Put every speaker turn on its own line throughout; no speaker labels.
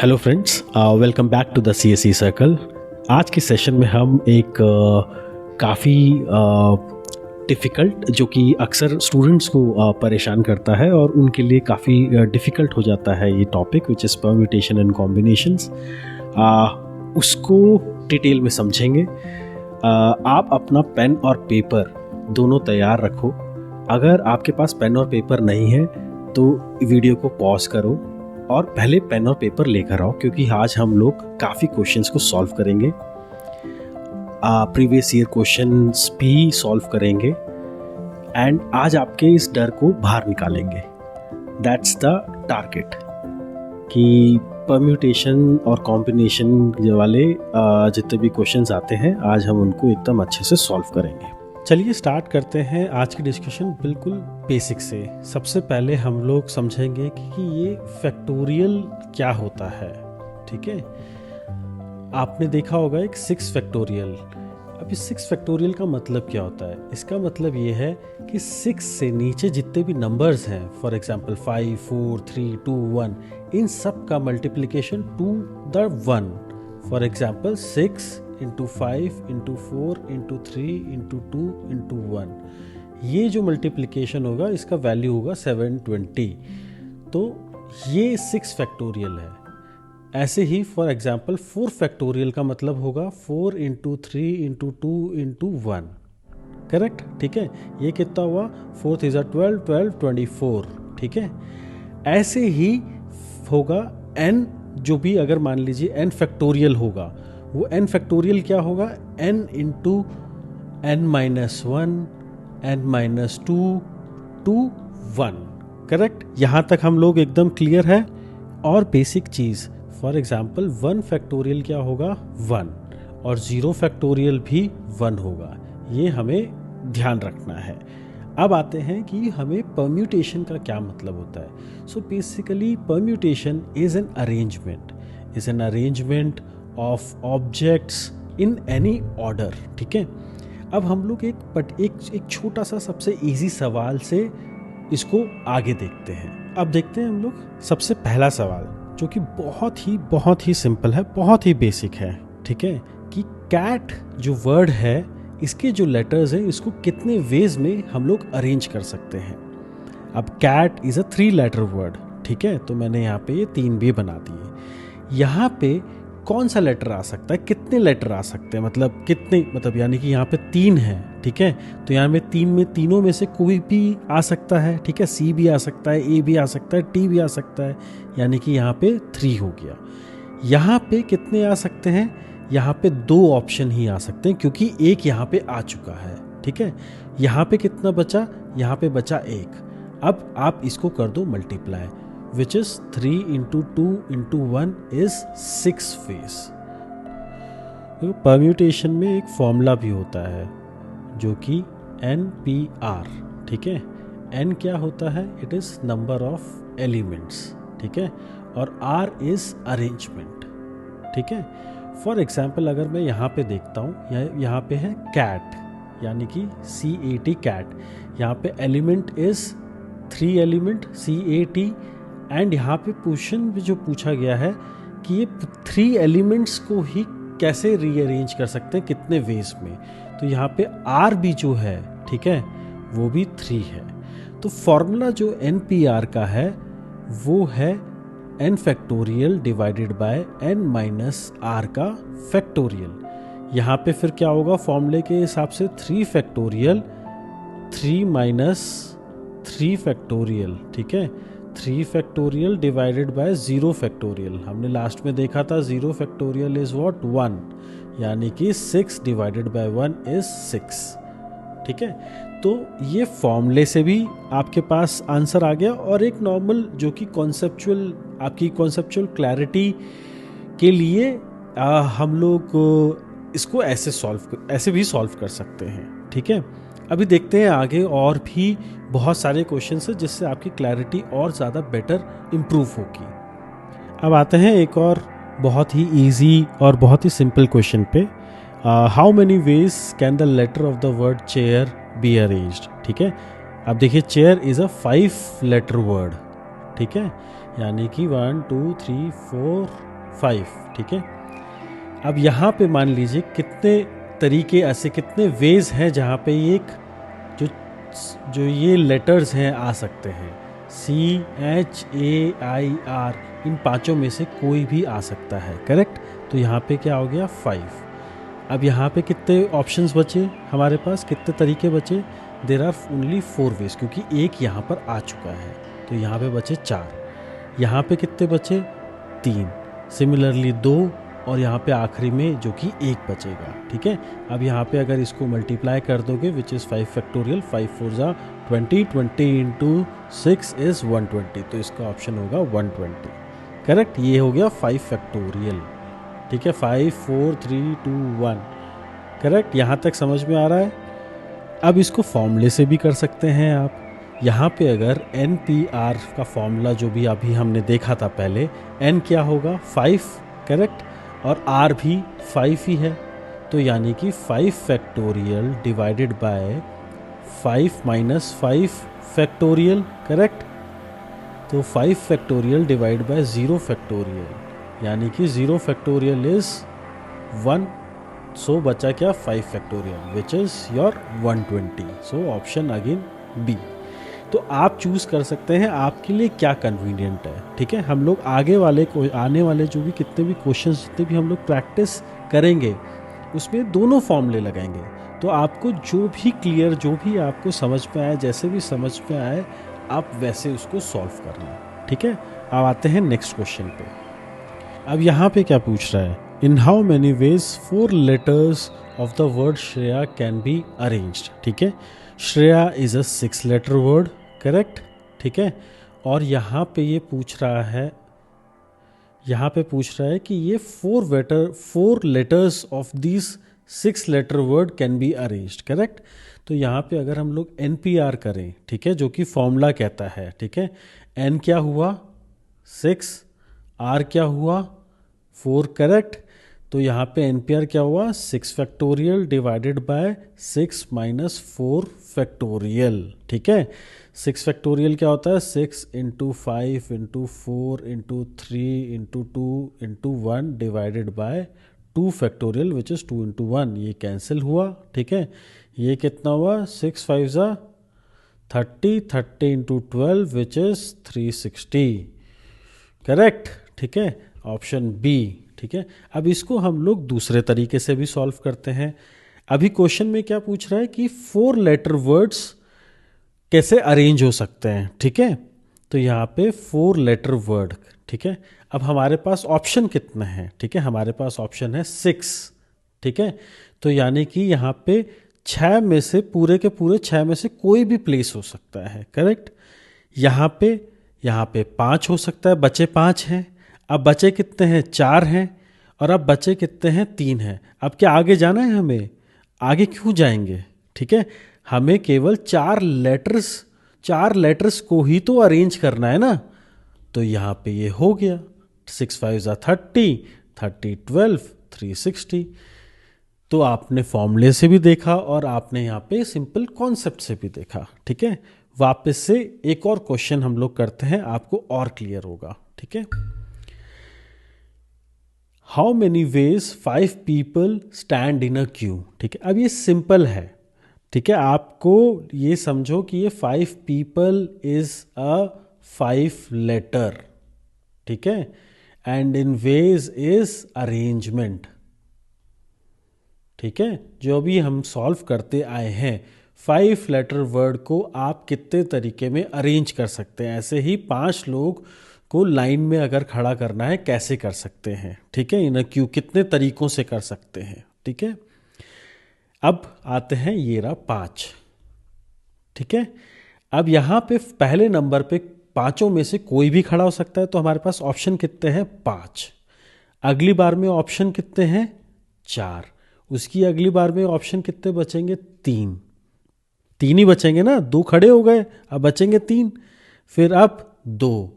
Hello friends, welcome back to the CSE circle. आज के session में हम एक काफ़ी डिफ़िकल्ट, जो कि अक्सर स्टूडेंट्स को परेशान करता है और उनके लिए काफ़ी डिफ़िकल्ट हो जाता है ये topic, which is permutation and combinations. उसको डिटेल में समझेंगे। आप अपना पेन और पेपर दोनों तैयार रखो। अगर आपके पास पेन और पेपर नहीं है तो वीडियो को पॉज करो और पहले पेन और पेपर लेकर आओ, क्योंकि आज हम लोग काफ़ी क्वेश्चंस को सॉल्व करेंगे। प्रीवियस ईयर क्वेश्चंस भी सॉल्व करेंगे एंड आज आपके इस डर को बाहर निकालेंगे। दैट्स द टारगेट, कि परम्यूटेशन और कॉम्बिनेशन वाले जितने भी क्वेश्चंस आते हैं आज हम उनको एकदम अच्छे से सॉल्व करेंगे। चलिए स्टार्ट करते हैं आज की डिस्कशन बिल्कुल बेसिक से। सबसे पहले हम लोग समझेंगे कि ये फैक्टोरियल क्या होता है। ठीक है, आपने देखा होगा एक 6 फैक्टोरियल। अब इस 6 फैक्टोरियल का मतलब क्या होता है? इसका मतलब ये है कि 6 से नीचे जितने भी नंबर्स हैं, फॉर एग्जांपल 5, 4, 3, 2, 1, इन सब का multiplication to the 1। For example 6 into 5 into 4 into 3 into 2 into 1, ये जो मल्टीप्लिकेशन होगा इसका वैल्यू होगा 720। तो ये 6 फैक्टोरियल है। ऐसे ही फॉर एग्जांपल 4 फैक्टोरियल का मतलब होगा 4 इंटू 3 इंटू 2 इंटू 1। करेक्ट? ठीक है, ये कितना हुआ? 4 × 12, 12, 24। ठीक है, ऐसे ही होगा n, जो भी अगर मान लीजिए n फैक्टोरियल होगा, वो n फैक्टोरियल क्या होगा? n into n-1, n-2 to 1। Correct? यहाँ तक हम लोग एकदम क्लियर है। और बेसिक चीज़, फॉर एग्जाम्पल 1 फैक्टोरियल क्या होगा? 1, और 0 फैक्टोरियल भी 1 होगा। ये हमें ध्यान रखना है। अब आते हैं कि हमें परम्यूटेशन का क्या मतलब होता है। So basically permutation is an arrangement of objects in any order. ठीक है, अब हम लोग एक छोटा सा सबसे इजी सवाल से इसको आगे देखते हैं। अब देखते हैं हम लोग सबसे पहला सवाल, जो कि बहुत ही सिंपल है, बहुत ही बेसिक है। ठीक है, कि कैट जो वर्ड है, इसके जो लेटर्स हैं, इसको कितने वेज में हम लोग अरेंज कर सकते हैं। अब cat is a 3 letter word. ठीक है, तो मैंने यहाँ पे ये 3 भी बना दिए। यहाँ पे कौन सा लेटर आ सकता है, कितने लेटर आ सकते हैं, मतलब कितने, मतलब यानी कि यहाँ पे 3 है। ठीक है, तो यहाँ में तीनों में से कोई भी आ सकता है। ठीक है, C भी आ सकता है, A भी आ सकता है, T भी आ सकता है, यानी कि यहाँ पे 3 हो गया। यहाँ पे कितने आ सकते हैं? यहाँ पे 2 ऑप्शन ही आ सकते हैं, क्योंकि एक यहाँ पे आ चुका है। ठीक है, यहाँ पे कितना बचा? यहाँ पे बचा 1। अब आप इसको कर दो multiply, which is 3 into 2 into 1 is 6 face. Permutation में एक फॉर्मूला भी होता है जो कि NPR। ठीक है, N क्या होता है? It is number of elements. ठीक है, और R इज़ अरेंजमेंट। ठीक है, फॉर एग्जाम्पल अगर मैं यहाँ पे देखता हूँ, यहाँ पे है कैट, यानी कि CAT कैट। यहाँ पे element is 3 element CAT, and यहाँ पे क्वेश्चन भी जो पूछा गया है कि ये 3 एलिमेंट्स को ही कैसे रीअरेंज कर सकते हैं, कितने वेज में। तो यहाँ पे R भी जो है, ठीक है, वो भी 3 है। तो फॉर्मूला जो NPR का है वो है n factorial divided by n-r का फैक्टोरियल। यहाँ पे फिर क्या होगा? फॉर्मूले के हिसाब से 3 फैक्टोरियल 3 - 3 फैक्टोरियल। ठीक है, 3 फैक्टोरियल डिवाइडेड बाय 0 फैक्टोरियल। हमने लास्ट में देखा था 0 फैक्टोरियल इज व्हाट? 1, यानी कि 6 डिवाइडेड बाय 1 इज 6। ठीक है, तो ये फॉर्मूले से भी आपके पास आंसर आ गया। और एक नॉर्मल जो कि आपकी कॉन्सेप्चुअल क्लैरिटी के लिए हम लोग इसको ऐसे भी सॉल्व कर सकते हैं। ठीक है, अभी देखते हैं आगे और भी बहुत सारे क्वेश्चंस हैं जिससे आपकी क्लैरिटी और ज़्यादा बेटर इम्प्रूव होगी। अब आते हैं एक और बहुत ही इजी और बहुत ही सिंपल क्वेश्चन पे। How many ways can the letter of the word chair be arranged? ठीक है, अब देखिए chair is a 5 letter word. ठीक है, यानी कि 1 2 3 4 5, ठीक है। अब यहाँ पे मान लीजिए कितने तरीके, ऐसे कितने वेज हैं जहाँ पे जो जो ये लेटर्स हैं आ सकते हैं। CHAIR, इन पांचों में से कोई भी आ सकता है, करेक्ट। तो यहाँ पे क्या हो गया 5। अब यहाँ पे कितने ऑप्शंस बचे हमारे पास, कितने तरीके बचे? देर आर ओनली 4 वेज, क्योंकि एक यहाँ पर आ चुका है, तो यहाँ पे बचे 4। यहाँ पे कितने बचे? 3, सिमिलरली 2, और यहाँ पे आखिरी में जो कि 1 बचेगा, ठीक है। अब यहाँ पे अगर इसको मल्टीप्लाई कर दोगे, विच इज़ 5 फैक्टोरियल, 5 4 जा 20, 20 इंटू 6 इज़ 120, तो इसका ऑप्शन होगा 120, करेक्ट। ये हो गया 5 फैक्टोरियल, ठीक है। 5 4 3 2 1, करेक्ट। यहाँ तक समझ में आ रहा है? अब इसको फॉर्मूले से भी कर सकते हैं आप। यहाँ पे अगर NPR का फॉर्मूला जो भी अभी हमने देखा था पहले, N क्या होगा? 5, करेक्ट, और R भी 5 ही है, तो यानी कि 5 factorial divided by 5 minus 5 factorial, correct. तो 5 फैक्टोरियल डिवाइड बाय 0 फैक्टोरियल, यानी कि 0 फैक्टोरियल इज़ 1, सो बचा क्या? 5 factorial, which is your 120। So option again B. तो आप चूज़ कर सकते हैं आपके लिए क्या कन्वीनियंट है, ठीक है। हम लोग आगे वाले आने वाले जो भी कितने भी क्वेश्चंस, जितने भी हम लोग प्रैक्टिस करेंगे, उसमें दोनों फॉर्मूले लगाएंगे। तो आपको जो भी क्लियर, जो भी आपको समझ में आए, जैसे भी समझ में आए, आप वैसे उसको सॉल्व करना, ठीक है। अब आते हैं नेक्स्ट क्वेश्चन पे। अब यहाँ पे क्या पूछ रहा है? In how many ways 4 letters of the word Shreya can be arranged, ठीक है। Shreya is a 6 letter word, correct, ठीक है। और यहाँ पे ये पूछ रहा है, यहाँ पे पूछ रहा है कि ये 4 letters of this 6 letter word can be arranged, correct. तो यहाँ पे अगर हम लोग NPR करें, ठीक है, जो कि फॉर्मूला कहता है, ठीक है। N क्या हुआ? 6, R क्या हुआ? 4, करेक्ट। तो यहाँ पे NPR क्या हुआ? 6 factorial divided by 6 minus 4 factorial, ठीक है। 6 फैक्टोरियल क्या होता है? 6 into 5 into 4 into 3 into 2 into 1 divided by 2 factorial, which is 2 into 1। ये कैंसिल हुआ, ठीक है। ये कितना हुआ? 6 5 जा 30, 30 इंटू 12 विच इज़ 360, करेक्ट, ठीक है। ऑप्शन बी, ठीक है। अब इसको हम लोग दूसरे तरीके से भी सॉल्व करते हैं। अभी क्वेश्चन में क्या पूछ रहा है कि 4 लेटर वर्ड्स कैसे अरेंज हो सकते हैं, ठीक है। तो यहाँ पे 4 लेटर वर्ड, ठीक है। अब हमारे पास ऑप्शन कितने हैं, ठीक है। हमारे पास ऑप्शन है 6, ठीक है। तो यानी कि यहाँ पे 6 में से, पूरे के पूरे 6 में से कोई भी प्लेस हो सकता है, करेक्ट। यहाँ पे 5 हो सकता है, बचे 5 हैं। अब बचे कितने हैं? 4 हैं। और अब बचे कितने हैं? 3 हैं। अब क्या आगे जाना है हमें? आगे क्यों जाएंगे, ठीक है। हमें केवल 4 लेटर्स को ही तो अरेंज करना है ना। तो यहाँ पे ये हो गया 6 5 जा 30, 30 12 360। तो आपने फॉर्मूले से भी देखा और आपने यहाँ पे सिंपल कॉन्सेप्ट से भी देखा, ठीक है। वापस से एक और क्वेश्चन हम लोग करते हैं, आपको और क्लियर होगा, ठीक है। How many veg 5 people stand in a Q, ठीक है। अब ये सिंपल है, ठीक है। आपको ये समझो कि ये 5 पीपल इज अ 5 लेटर, ठीक है। And in ways is arrangement, ठीक है। जो भी हम सॉल्व करते आए हैं, 5 लेटर वर्ड को आप कितने तरीके में अरेंज कर सकते हैं। ऐसे ही 5 लोग को लाइन में अगर खड़ा करना है, कैसे कर सकते हैं, ठीक है। इन अ क्यू कितने तरीकों से कर सकते हैं, ठीक है। अब आते हैं, ये रहा 5, ठीक है। अब यहाँ पे पहले नंबर पे पांचों में से कोई भी खड़ा हो सकता है, तो हमारे पास ऑप्शन कितने हैं? 5। अगली बार में ऑप्शन कितने हैं? 4। उसकी अगली बार में ऑप्शन कितने बचेंगे? 3 ही बचेंगे ना, 2 खड़े हो गए, अब बचेंगे 3, फिर अब 2,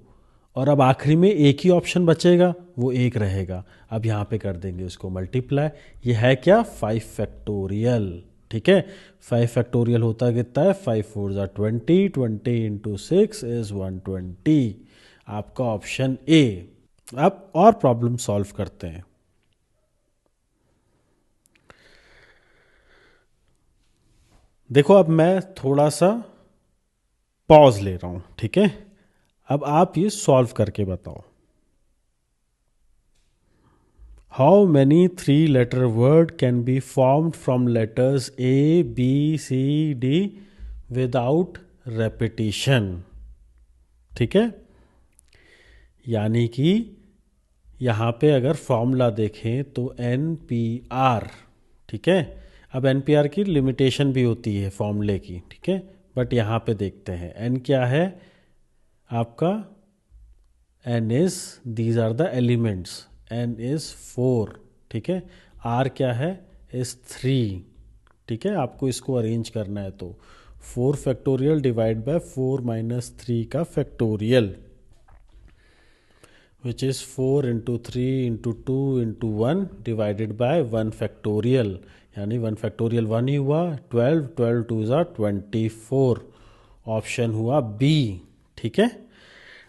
और अब आखिरी में एक ही ऑप्शन बचेगा, वो 1 रहेगा। अब यहाँ पे कर देंगे उसको मल्टीप्लाई। ये है क्या? 5 फैक्टोरियल, ठीक है। 5 फैक्टोरियल होता कितना है? 5 4 जा 20, 20 इंटू 6 इज 120। आपका ऑप्शन ए। अब और प्रॉब्लम सॉल्व करते हैं। देखो अब मैं थोड़ा सा पॉज ले रहा हूं, ठीक है। अब आप ये सॉल्व करके बताओ। How many 3 letter word can be formed from letters A B C D without repetition, ठीक है। यानी कि यहाँ पे अगर फॉर्मूला देखें तो NPR, ठीक है। अब NPR की लिमिटेशन भी होती है फॉर्मूले की, ठीक है। बट यहाँ पे देखते हैं N क्या है आपका। N is, these are the elements, N is 4, ठीक है। R क्या है, इज 3, ठीक है। आपको इसको अरेंज करना है तो 4 फैक्टोरियल डिवाइड बाय 4 माइनस 3 का factorial, which is 4 into 3 into 2 into 1 divided by 1 factorial, यानी 1 factorial 1 ही हुआ, 12, 12 2 ज़ा 24, ऑप्शन हुआ बी, ठीक है।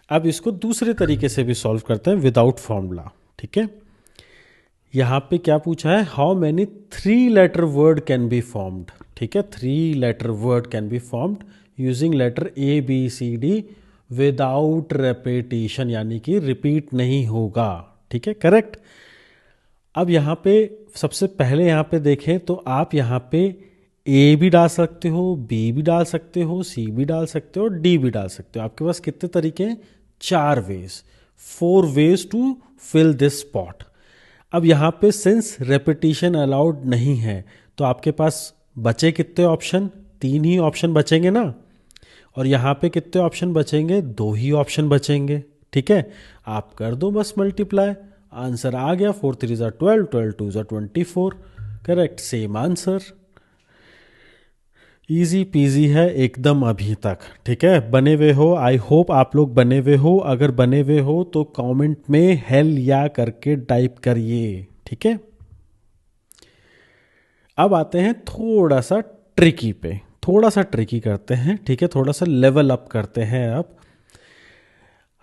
अब इसको दूसरे तरीके से भी सॉल्व करते हैं विदाउट फॉर्मूला, ठीक है। यहाँ पे क्या पूछा है, how many 3 letter word can be formed, ठीक है। 3 letter word can be formed using letter ABCD without repetition, यानी कि रिपीट नहीं होगा, ठीक है, करेक्ट। अब यहाँ पे सबसे पहले यहाँ पे देखें तो आप यहाँ पे A भी डाल सकते हो, B भी डाल सकते हो, C भी डाल सकते हो, D भी डाल सकते हो। आपके पास कितने तरीके हैं, 4 ways, 4 ways to fill this spot. अब यहाँ पे सिंस रेपिटेशन अलाउड नहीं है तो आपके पास बचे कितने ऑप्शन, 3 ही ऑप्शन बचेंगे ना। और यहाँ पे कितने ऑप्शन बचेंगे, 2 ही ऑप्शन बचेंगे, ठीक है। आप कर दो बस मल्टीप्लाई, आंसर आ गया, 4 3 ज़ा 12, 12 2 ज़ा 24, correct, same answer. Easy PG है एकदम अभी तक, ठीक है। बने हुए हो, आई होप आप लोग बने हुए हो। अगर बने हुए हो तो कमेंट में हेल या करके टाइप करिए, ठीक है। अब आते हैं थोड़ा सा ट्रिकी पे, थोड़ा सा ट्रिकी करते हैं, ठीक है, थोड़ा सा लेवल अप करते हैं।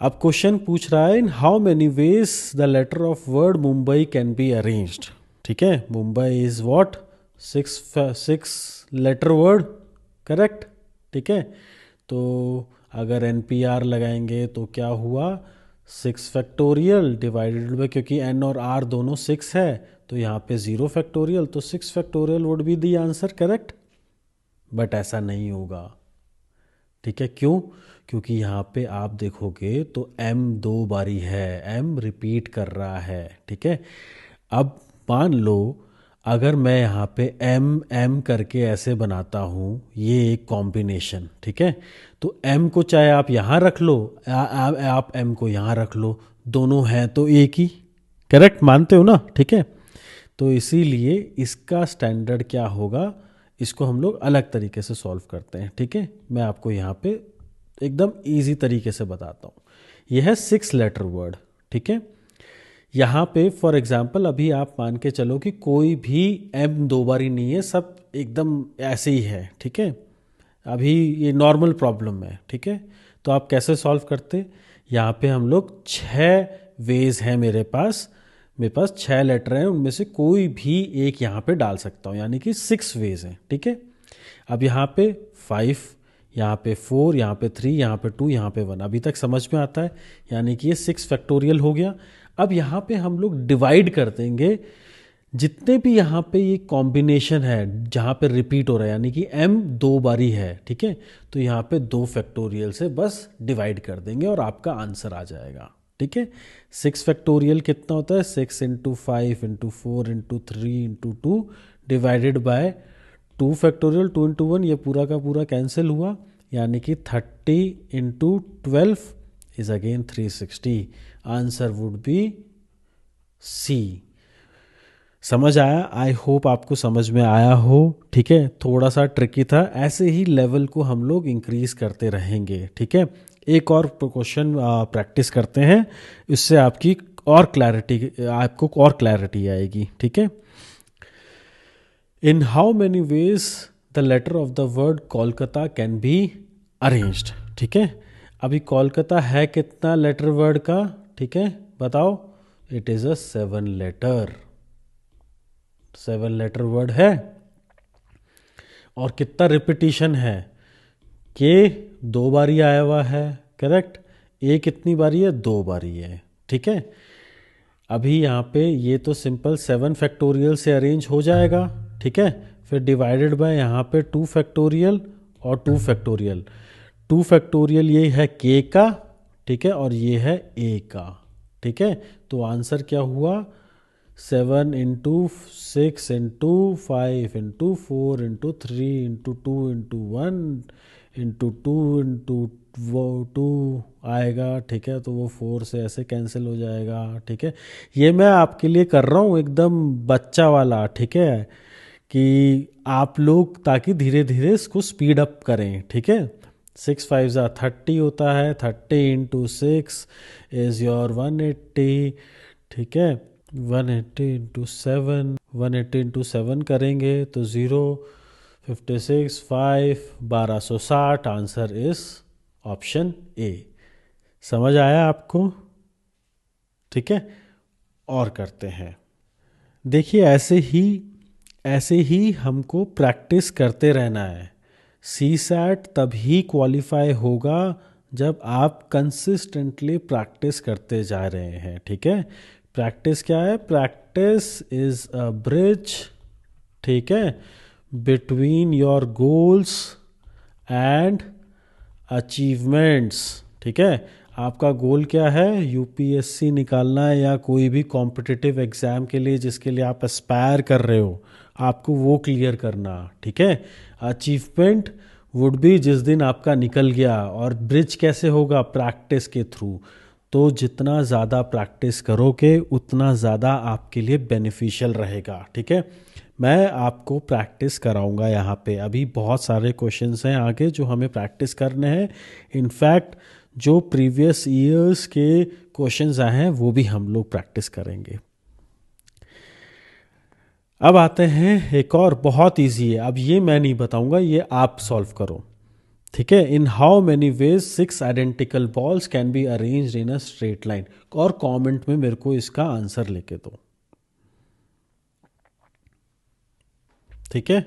अब क्वेश्चन पूछ रहा है, in how many ways the letter of word Mumbai can be arranged, ठीक है। Mumbai is what, 6 letter word, correct, ठीक है। तो अगर NPR लगाएंगे तो क्या हुआ, 6 फैक्टोरियल डिवाइडेड बाय, क्योंकि N और R दोनों 6 है तो यहाँ पे 0 फैक्टोरियल, तो 6 factorial would be the answer, correct. But ऐसा नहीं होगा, ठीक है। क्यों, क्योंकि यहाँ पे आप देखोगे तो M 2 बारी है, M रिपीट कर रहा है, ठीक है। अब मान लो अगर मैं यहाँ पे M करके ऐसे बनाता हूँ, ये एक कॉम्बिनेशन, ठीक है। तो M को चाहे आप यहाँ रख लो, आप M को यहाँ रख लो, दोनों हैं तो एक ही, करेक्ट, मानते हो ना, ठीक है। तो इसीलिए इसका स्टैंडर्ड क्या होगा, इसको हम लोग अलग तरीके से सॉल्व करते हैं, ठीक है। मैं आपको यहाँ पे एकदम इजी तरीके से बताता हूँ। यह है 6 letter वर्ड, ठीक है। यहाँ पे फॉर एग्जाम्पल अभी आप मान के चलो कि कोई भी M 2 बारी नहीं है, सब एकदम ऐसे ही है, ठीक है। अभी ये नॉर्मल प्रॉब्लम है, ठीक है। तो आप कैसे सॉल्व करते, यहाँ पे हम लोग 6 वेज हैं मेरे पास 6 लेटर हैं, उनमें से कोई भी एक यहाँ पे डाल सकता हूँ, यानी कि 6 वेज हैं, ठीक है। अब यहाँ पे 5, यहाँ पे 4, यहाँ पे 3, यहाँ पे 2, यहाँ पे 1, अभी तक समझ में आता है, यानी कि ये 6 फैक्टोरियल हो गया। अब यहाँ पे हम लोग डिवाइड कर देंगे जितने भी यहाँ पे ये कॉम्बिनेशन है जहाँ पे रिपीट हो रहा है, यानी कि M 2 बारी है, ठीक है। तो यहाँ पे 2 फैक्टोरियल से बस डिवाइड कर देंगे और आपका आंसर आ जाएगा, ठीक है। 6 फैक्टोरियल कितना होता है, 6 into 5 into 4 into 3 into 2 divided by 2 factorial 2 into 1, ये पूरा का पूरा कैंसिल हुआ, यानी कि 30 into 12 is again 360, answer would be C. समझ आया, आई होप आपको समझ में आया हो, ठीक है। थोड़ा सा ट्रिकी था, ऐसे ही लेवल को हम लोग इंक्रीज करते रहेंगे, ठीक है। एक और क्वेश्चन प्रैक्टिस करते हैं, इससे आपकी और क्लैरिटी, आपको और क्लैरिटी आएगी, ठीक है। In how many ways the letter of the word Kolkata can be arranged, ठीक है। अभी कोलकाता है कितना लेटर वर्ड का, ठीक है, बताओ, it is a 7 letter word है। और कितना रिपीटिशन है, के 2 बारी आया हुआ है, करेक्ट। ए कितनी बारी है, 2 बारी है, ठीक है। अभी यहाँ पे ये तो सिंपल 7 फैक्टोरियल से अरेंज हो जाएगा, ठीक है। फिर डिवाइडेड बाय यहाँ पे 2 फैक्टोरियल और 2 फैक्टोरियल। 2 फैक्टोरियल ये है के का, ठीक है, और ये है ए का, ठीक है। तो आंसर क्या हुआ, 7 into 6 into 5 into 4 into 1 into 2 into आएगा, ठीक है। तो वो 4 से ऐसे कैंसिल हो जाएगा, ठीक है। ये मैं आपके लिए कर रहा हूँ एकदम बच्चा वाला, ठीक है, कि आप लोग ताकि धीरे धीरे इसको स्पीड अप करें, ठीक है। 6 5 30 होता है, 30 इंटू 6 इज़ योर 180, ठीक है। 180 इंटू 7 करेंगे तो 0, 56 5 1260। Answer is option A. समझ आया आपको, ठीक है। और करते हैं, देखिए ऐसे ही हमको प्रैक्टिस करते रहना है। सी सैट तभी क्वालिफाई होगा जब आप कंसिस्टेंटली प्रैक्टिस करते जा रहे हैं, ठीक है। प्रैक्टिस क्या है, प्रैक्टिस इज अ ब्रिज, ठीक है, between your goals and achievements, ठीक है। आपका गोल क्या है, यूपीएससी निकालना है या कोई भी कॉम्पिटिटिव एग्ज़ाम के लिए जिसके लिए आप एस्पायर कर रहे हो, आपको वो क्लियर करना, ठीक है। अचीवमेंट वुड बी जिस दिन आपका निकल गया। और ब्रिज कैसे होगा, प्रैक्टिस के थ्रू। तो जितना ज़्यादा प्रैक्टिस करोगे उतना ज़्यादा आपके लिए बेनिफिशियल रहेगा, ठीक है। मैं आपको प्रैक्टिस कराऊंगा यहाँ पे। अभी बहुत सारे क्वेश्चंस हैं आगे जो हमें प्रैक्टिस करने हैं। इनफैक्ट जो प्रीवियस ईयर्स के क्वेश्चंस आए हैं वो भी हम लोग प्रैक्टिस करेंगे। अब आते हैं एक और बहुत इजी है, अब ये मैं नहीं बताऊंगा, ये आप सॉल्व करो, ठीक है। In how many veg 6 identical balls can be arranged in a straight line. और कमेंट में मेरे को इसका आंसर लेके दो, ठीक है।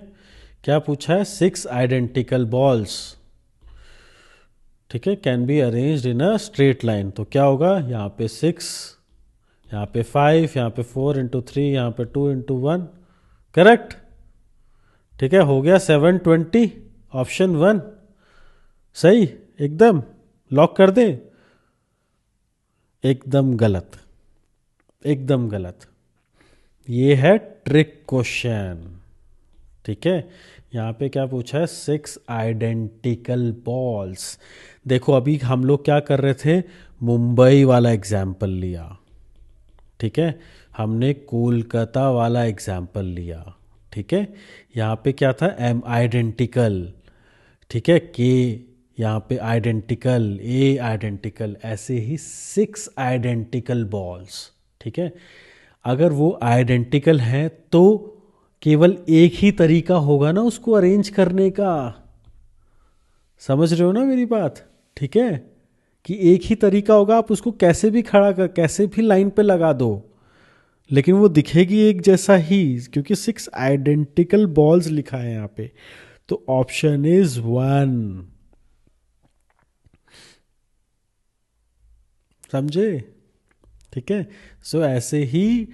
क्या पूछा है, 6 आइडेंटिकल बॉल्स, ठीक है, can be arranged in a straight line. तो क्या होगा, यहाँ पे 6, यहाँ पे 5, यहाँ पे 4 इंटू 3, यहाँ पे 2 इंटू 1, करेक्ट, ठीक है। हो गया 720, ऑप्शन 1 सही, एकदम लॉक कर दें। एकदम गलत, एकदम गलत। ये है ट्रिक क्वेश्चन, ठीक है। यहाँ पे क्या पूछा है, 6 आइडेंटिकल बॉल्स। देखो अभी हम लोग क्या कर रहे थे, मुंबई वाला एग्जाम्पल लिया, ठीक है। हमने कोलकाता वाला एग्जाम्पल लिया, ठीक है। यहाँ पे क्या था, एम आइडेंटिकल, ठीक है, के यहाँ पे आइडेंटिकल, ए आइडेंटिकल, ऐसे ही 6 आइडेंटिकल बॉल्स, ठीक है। अगर वो आइडेंटिकल हैं तो केवल एक ही तरीका होगा ना उसको अरेंज करने का। समझ रहे हो ना मेरी बात, ठीक है, कि एक ही तरीका होगा, आप उसको कैसे भी खड़ा कर, कैसे भी लाइन पे लगा दो, लेकिन वो दिखेगी एक जैसा ही, क्योंकि 6 आइडेंटिकल बॉल्स लिखा है यहाँ पे। तो ऑप्शन इज 1, समझे, ठीक है। सो ऐसे ही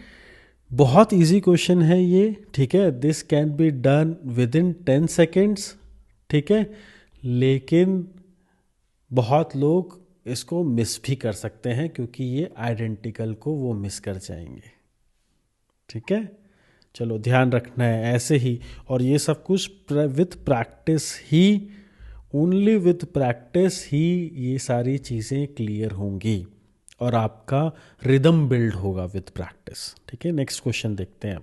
बहुत इजी क्वेश्चन है ये, ठीक है। This can be done with in 10 seconds, ठीक है। लेकिन बहुत लोग इसको मिस भी कर सकते हैं क्योंकि ये आइडेंटिकल को वो मिस कर जाएंगे, ठीक है। चलो ध्यान रखना है ऐसे ही। और ये सब कुछ विथ प्रैक्टिस ही, ओनली विथ प्रैक्टिस ही ये सारी चीज़ें क्लियर होंगी और आपका रिदम बिल्ड होगा विथ प्रैक्टिस, ठीक है। नेक्स्ट क्वेश्चन देखते हैं।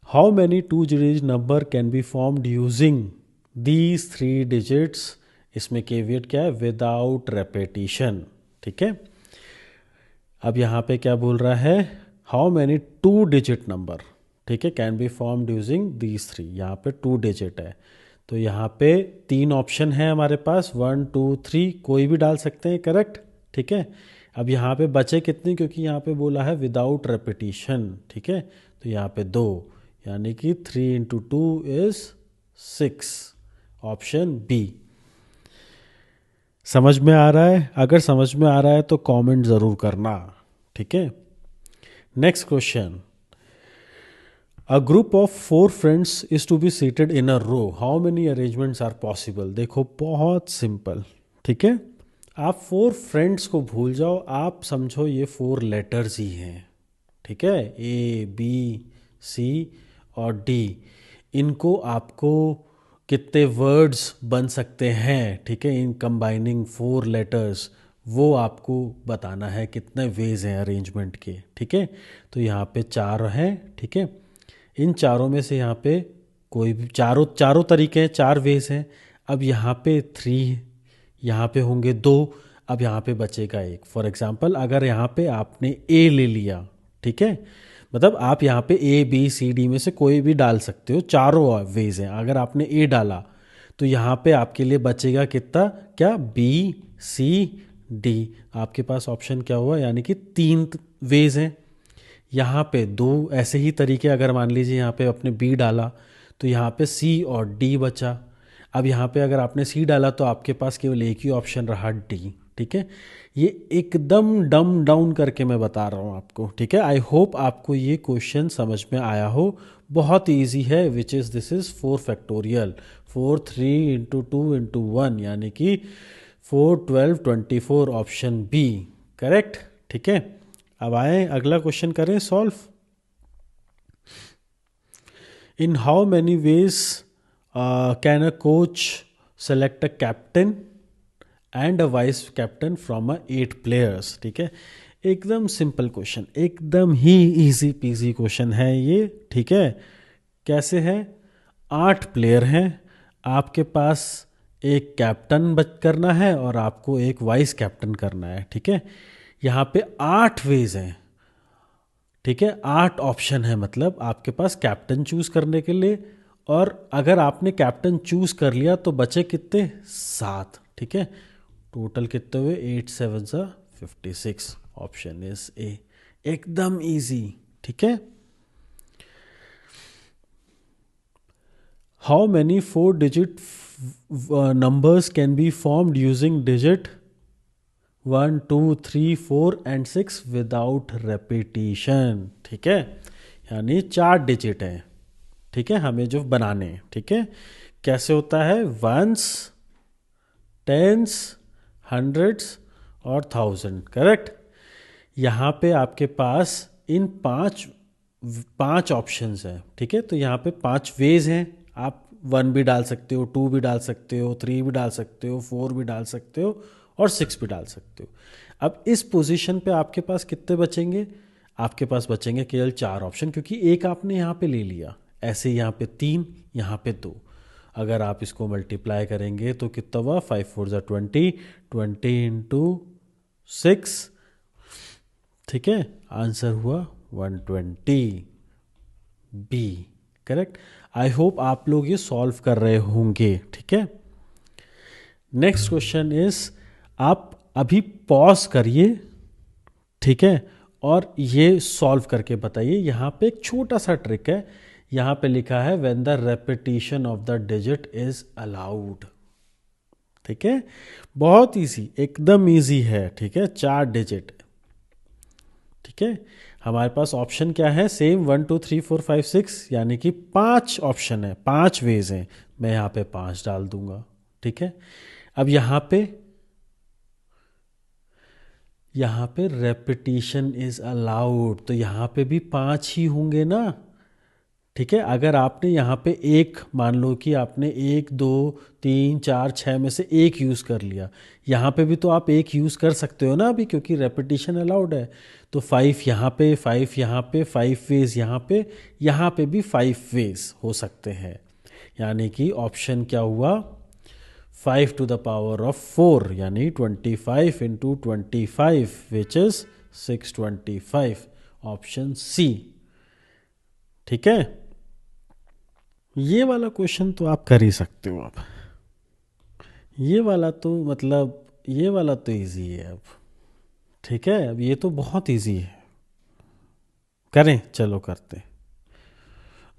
How many 2 digit number can be formed using these 3 digits. इसमें केवियट क्या है, विदाउट रेपिटेशन, ठीक है। अब यहाँ पे क्या बोल रहा है, हाउ मैनी 2 डिजिट नंबर, ठीक है, can be formed using these 3। यहाँ पे 2 डिजिट है तो यहाँ पे 3 ऑप्शन है हमारे पास, 1 2 3, कोई भी डाल सकते हैं, करेक्ट, ठीक है। अब यहाँ पे बचे कितने, क्योंकि यहाँ पे बोला है विदाउट रेपिटिशन, ठीक है, तो यहाँ पे 2, यानी कि 3 इंटू 2 इज 6, ऑप्शन बी। समझ में आ रहा है? अगर समझ में आ रहा है तो कमेंट ज़रूर करना, ठीक है। Next question, a group of 4 friends is to be seated in a row, how many arrangements are possible. देखो बहुत सिंपल, ठीक है, आप 4 फ्रेंड्स को भूल जाओ, आप समझो ये 4 लेटर्स ही हैं, ठीक है, ए बी सी और डी। इनको आपको कितने वर्ड्स बन सकते हैं, ठीक है, इन कंबाइनिंग 4 लेटर्स, वो आपको बताना है, कितने वेज हैं अरेंजमेंट के, ठीक है। तो यहाँ पे 4 हैं, ठीक है, इन चारों में से यहाँ पे कोई भी चारों तरीके हैं, 4 वेज हैं। अब यहाँ पे 3, यहाँ पे होंगे 2, अब यहाँ पे बचेगा 1। फॉर एग्जांपल अगर यहाँ पे आपने ए ले लिया, ठीक है, मतलब आप यहाँ पे ए बी सी डी में से कोई भी डाल सकते हो, चारों वेज हैं। अगर आपने ए डाला तो यहाँ पे आपके लिए बचेगा कितना, क्या, बी सी डी, आपके पास ऑप्शन क्या हुआ, यानी कि 3 वेज हैं। यहाँ पे 2 ऐसे ही तरीके, अगर मान लीजिए यहाँ पे आपने बी डाला तो यहाँ पे सी और डी बचा। अब यहाँ पे अगर आपने सी डाला तो आपके पास केवल एक ही ऑप्शन रहा, डी, ठीक है। ये एकदम डम डाउन करके मैं बता रहा हूँ आपको, ठीक है। आई होप आपको ये क्वेश्चन समझ में आया हो, बहुत ईजी है, which is this is 4 factorial, 4 3 into 2 into 1, यानी कि 4 12 24, ऑप्शन बी करेक्ट, ठीक है। अब आए अगला क्वेश्चन करें solve. In how many veg can a coach select a captain and a vice captain from a 8 players, ठीक है। एकदम सिंपल क्वेश्चन, एकदम ही इजी पीजी क्वेश्चन है ये, ठीक है। कैसे है, 8 प्लेयर हैं, आपके पास एक कैप्टन करना है और आपको एक वाइस कैप्टन करना है, ठीक है। यहाँ पे 8 वेज हैं, ठीक है, 8 ऑप्शन है, मतलब आपके पास कैप्टन चूज करने के लिए। और अगर आपने कैप्टन चूज कर लिया तो बचे कितने, 7, ठीक है। टोटल कितने हुए, 8 7 56, ऑप्शन इज ए, एकदम इजी, ठीक है। How many 4 digit numbers can be formed using digit 1 2 3 4 and 6 without repetition, ठीक है, यानी 4 डिजिट हैं, ठीक है, हमें जो बनाने हैं, ठीक है। कैसे होता है, वंस, टेंस, हंड्रेड्स और 1000, करेक्ट। यहाँ पे आपके पास इन 5 ऑप्शंस हैं, ठीक है। तो यहाँ पे 5 वेज हैं, आप 1 भी डाल सकते हो, 2 भी डाल सकते हो, 3 भी डाल सकते हो, 4 भी डाल सकते हो और 6 भी डाल सकते हो। अब इस पोजीशन पे आपके पास कितने बचेंगे, आपके पास बचेंगे केवल 4 ऑप्शन, क्योंकि एक आपने यहाँ पे ले लिया, ऐसे यहाँ पे 3, यहाँ पे 2। अगर आप इसको मल्टीप्लाई करेंगे तो कितना हुआ, 5 4 20, 20 इंटू 6, ठीक है, आंसर हुआ 120, बी करेक्ट। आई होप आप लोग ये सॉल्व कर रहे होंगे, ठीक है। नेक्स्ट क्वेश्चन इज, आप अभी पॉज करिए, ठीक है, और ये सॉल्व करके बताइए। यहाँ पे एक छोटा सा ट्रिक है, यहाँ पे लिखा है when the repetition of the digit is allowed, ठीक है, बहुत इजी, एकदम इजी है, ठीक है, 4 डिजिट, ठीक है। हमारे पास ऑप्शन क्या है, सेम 1 2 3 4 5 6, यानी कि 5 ऑप्शन है, 5 वेज हैं, मैं यहाँ पे 5 डाल दूंगा, ठीक है। अब यहाँ पे रेपिटेशन इज अलाउड, तो यहाँ पे भी 5 ही होंगे ना, ठीक है। अगर आपने यहाँ पे एक, मान लो कि आपने 1 2 3 4 6 में से एक यूज़ कर लिया, यहाँ पे भी तो आप एक यूज़ कर सकते हो ना अभी, क्योंकि रेपिटेशन अलाउड है। तो 5 यहाँ पे, 5 यहाँ पे, 5 वेज यहाँ पे भी 5 वेज हो सकते हैं, यानी कि ऑप्शन क्या हुआ, 5 to the power of 4, यानी 25 into 25 which is 625, option C, ठीक है। ये वाला क्वेश्चन तो आप कर ही सकते हो, अब ये वाला तो मतलब ये वाला तो इजी है अब, ठीक है, अब ये तो बहुत इजी है, करें, चलो करते हैं।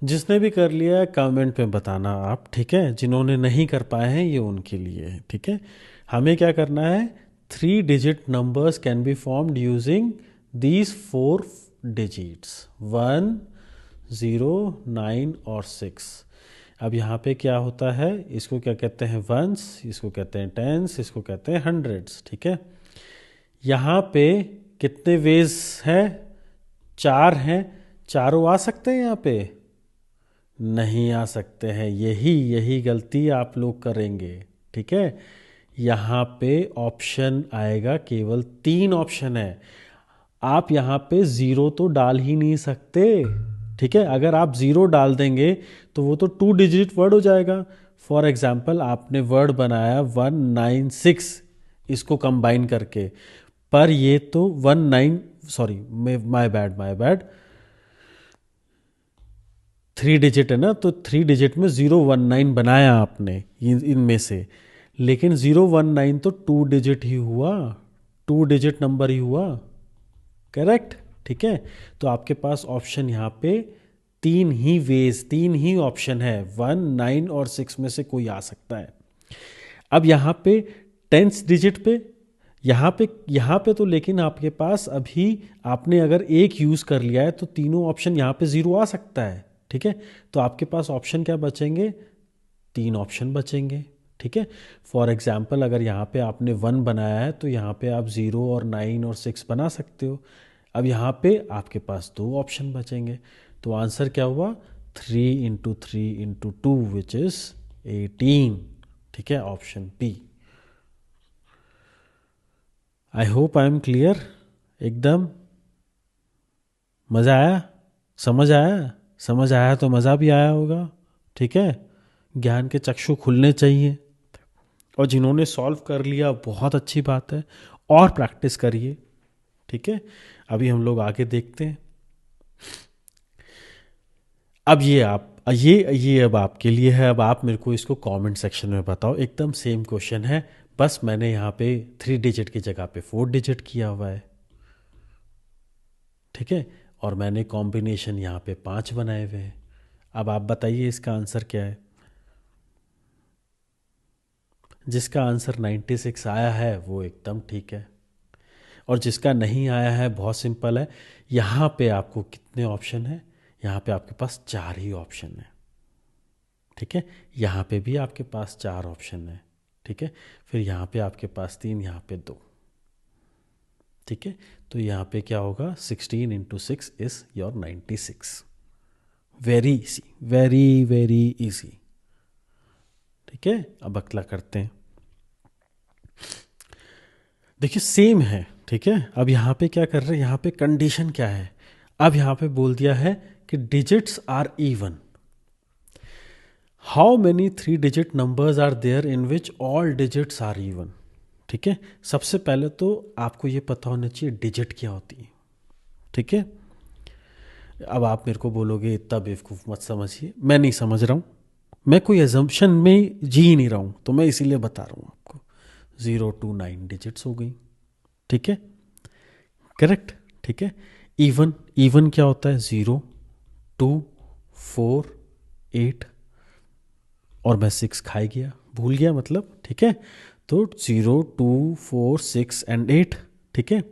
जिसने भी कर लिया है कमेंट में बताना आप, ठीक है। जिन्होंने नहीं कर पाए हैं ये उनके लिए है, ठीक है। हमें क्या करना है, 3 digit numbers can be formed using these 4 digits, 1, 0, 9 और 6। अब यहाँ पे क्या होता है, इसको क्या कहते हैं वंस, इसको कहते हैं टेंस, इसको कहते हैं हंड्रेड्स, ठीक है। यहाँ पे कितने वेज हैं, 4 हैं। चारों आ सकते हैं यहाँ पे, नहीं आ सकते हैं, यही यही गलती आप लोग करेंगे, ठीक है। यहाँ पे ऑप्शन आएगा, केवल 3 ऑप्शन है। आप यहाँ पे ज़ीरो तो डाल ही नहीं सकते, ठीक है। अगर आप ज़ीरो डाल देंगे तो वो तो 2 डिजिट वर्ड हो जाएगा। फॉर एग्जाम्पल आपने वर्ड बनाया 196, इसको कंबाइन करके, पर ये तो 19, सॉरी माय बैड, 3 डिजिट है ना, तो 3 डिजिट में 019 बनाया आपने इनमें से, लेकिन 019 तो 2 डिजिट ही हुआ, 2 डिजिट नंबर ही हुआ, करेक्ट, ठीक है। तो आपके पास ऑप्शन यहाँ पे 3 ही ऑप्शन है, 1, 9 और 6 में से कोई आ सकता है। अब यहाँ पे 10 डिजिट पे, यहाँ पे तो लेकिन आपके पास अभी आपने अगर एक यूज़ कर लिया है तो तीनों ऑप्शन यहाँ पे 0 आ सकता है, ठीक है। तो आपके पास ऑप्शन क्या बचेंगे, 3 ऑप्शन बचेंगे, ठीक है। फॉर एग्जाम्पल अगर यहाँ पे आपने 1 बनाया है तो यहाँ पे आप 0 और 9 और 6 बना सकते हो। अब यहाँ पे आपके पास 2 ऑप्शन बचेंगे, तो आंसर क्या हुआ, 3 × 3 × 2 विच इज़ 18, ठीक है, option B. I hope I am clear, एकदम मज़ा आया, समझ आया तो मज़ा भी आया होगा, ठीक है। ज्ञान के चक्षु खुलने चाहिए, और जिन्होंने सॉल्व कर लिया बहुत अच्छी बात है, और प्रैक्टिस करिए, ठीक है। अभी हम लोग आगे देखते हैं। अब ये अब आपके लिए है, अब आप मेरे को इसको कमेंट सेक्शन में बताओ। एकदम सेम क्वेश्चन है, बस मैंने यहाँ पे 3 डिजिट की जगह पे 4 डिजिट किया हुआ है, ठीक है। और मैंने कॉम्बिनेशन यहाँ पे 5 बनाए हुए हैं। अब आप बताइए इसका आंसर क्या है। जिसका आंसर 96 आया है वो एकदम ठीक है, और जिसका नहीं आया है बहुत सिंपल है। यहाँ पे आपको कितने ऑप्शन है, यहाँ पे आपके पास 4 ही ऑप्शन है, ठीक है। यहाँ पे भी आपके पास 4 ऑप्शन है, ठीक है। फिर यहाँ पे आपके पास 3, यहाँ पे 2, ठीक है। तो यहाँ पे क्या होगा, 16 × 6 is your 96। Very easy, very very easy, ठीक है। अब अगला करते हैं। देखिए सेम है, ठीक है। अब यहाँ पे क्या कर रहे हैं, यहाँ पे कंडीशन क्या है, अब यहाँ पे बोल दिया है कि digits are even. How many 3 digit numbers are there in which all digits are even, ठीक है। सबसे पहले तो आपको ये पता होना चाहिए डिजिट क्या होती है, ठीक है। अब आप मेरे को बोलोगे इतना बेवकूफ़ मत समझिए, मैं नहीं समझ रहा हूँ, मैं कोई एजम्पशन में जी ही नहीं रहा हूँ, तो मैं इसीलिए बता रहा हूँ आपको। 0 to 9 डिजिट्स हो गई, ठीक है, करेक्ट, ठीक है। इवन क्या होता है, 0, 2, 4, 8, और मैं 6 खा गया, भूल गया मतलब, ठीक है। तो 0, 2, 4, 6 एंड 8, ठीक है।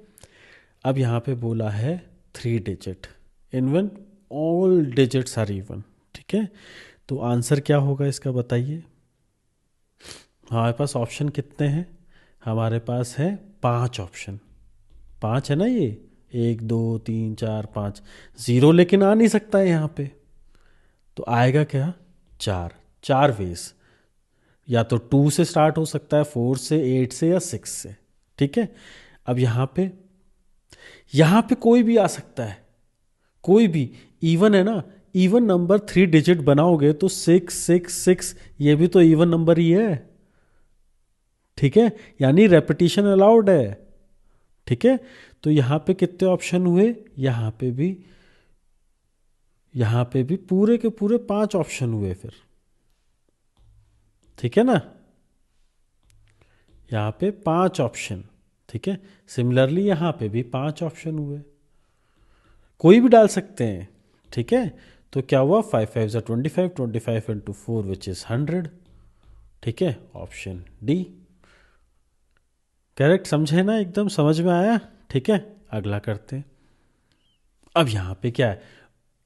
अब यहाँ पे बोला है 3 digit even all digits are even, ठीक है। तो आंसर क्या होगा इसका बताइए। हमारे पास ऑप्शन कितने हैं, हमारे पास है 5 ऑप्शन, 5 है ना, ये 1, 2, 3, 4, 5, 0 लेकिन आ नहीं सकता है यहाँ पे, तो आएगा क्या, 4 वेज, या तो 2 से स्टार्ट हो सकता है, 4 से, 8 से, या 6 से, ठीक है। अब यहाँ पे कोई भी आ सकता है, कोई भी, इवन है ना, इवन नंबर 3 डिजिट बनाओगे तो 6, 6, 6, ये भी तो इवन नंबर ही है, ठीक है, यानी रेपिटेशन अलाउड है, ठीक है। तो यहाँ पे कितने ऑप्शन हुए, यहाँ पे भी पूरे के पूरे 5 ऑप्शन हुए फिर, ठीक है ना, यहाँ पे 5 ऑप्शन, ठीक है। सिमिलरली यहाँ पे भी 5 ऑप्शन हुए, कोई भी डाल सकते हैं, ठीक है। तो क्या हुआ, 5 5 ज़ा 25, 25 इंटू 4 विच इज़ 100, ठीक है। Option D correct. समझे ना, एकदम समझ में आया, ठीक है। अगला करते हैं। अब यहाँ पे क्या है,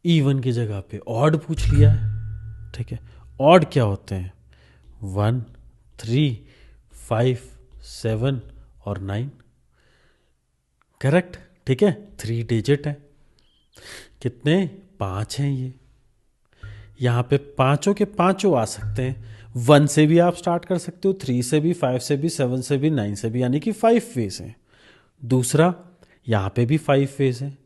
इवन की जगह पे ऑड पूछ लिया है, ठीक है। ऑड क्या होते हैं, 1 3 5 7 और 9, करेक्ट, ठीक है। 3 डिजिट है, कितने, 5 हैं ये। यहाँ पे पांचों के पांचों आ सकते हैं, 1 से भी आप स्टार्ट कर सकते हो, 3 से भी, 5 से भी, 7 से भी, 9 से भी, यानी कि 5 वेज हैं। दूसरा, यहाँ पे भी 5 वेज हैं,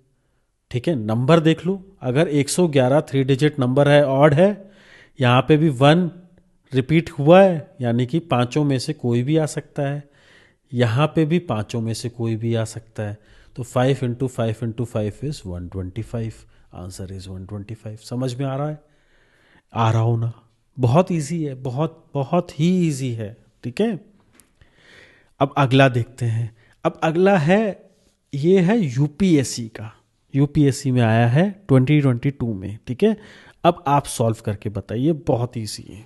ठीक है। नंबर देख लो, अगर 111 3 डिजिट नंबर है, ऑड है, यहाँ पे भी 1 रिपीट हुआ है, यानी कि पांचों में से कोई भी आ सकता है। यहाँ पे भी पांचों में से कोई भी आ सकता है। तो 5 into 5 into 5 is 125, answer is 125। समझ में आ रहा है, आ रहा हो ना, बहुत इजी है, बहुत बहुत ही इजी है, ठीक है। अब अगला देखते हैं। अब अगला है, ये है यूपीएससी का, यूपीएससी में आया है 2022 में, ठीक है। अब आप सॉल्व करके बताइए, बहुत इजी है।